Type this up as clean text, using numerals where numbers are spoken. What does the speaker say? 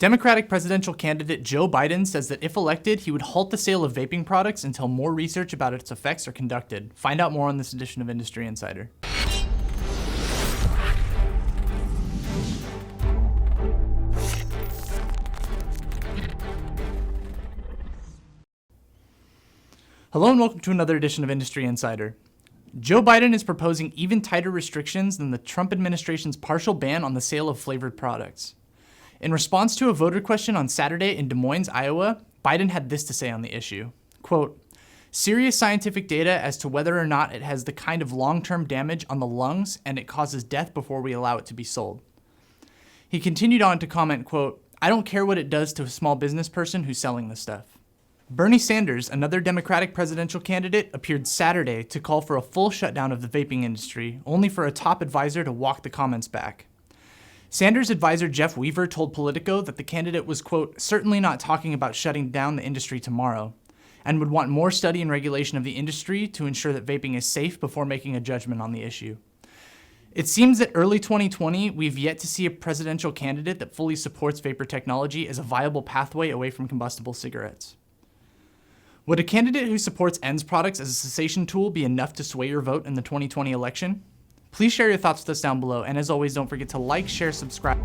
Democratic presidential candidate Joe Biden says that if elected, he would halt the sale of vaping products until more research about its effects are conducted. Find out more on this edition of Industry Insider. Hello and welcome to another edition of Industry Insider. Joe Biden is proposing even tighter restrictions than the Trump administration's partial ban on the sale of flavored products. In response to a voter question on Saturday in Des Moines, Iowa, Biden had this to say on the issue. Quote, "Serious scientific data as to whether or not it has the kind of long-term damage on the lungs and it causes death before we allow it to be sold." He continued on to comment, quote, "I don't care what it does to a small business person who's selling this stuff." Bernie Sanders, another Democratic presidential candidate, appeared Saturday to call for a full shutdown of the vaping industry, only for a top advisor to walk the comments back. Sanders' advisor Jeff Weaver told Politico that the candidate was, quote, "certainly not talking about shutting down the industry tomorrow," and would want more study and regulation of the industry to ensure that vaping is safe before making a judgment on the issue. It seems that early 2020, we've yet to see a presidential candidate that fully supports vapor technology as a viable pathway away from combustible cigarettes. Would a candidate who supports ENDS products as a cessation tool be enough to sway your vote in the 2020 election? Please share your thoughts with us down below, and as always, don't forget to like, share, subscribe.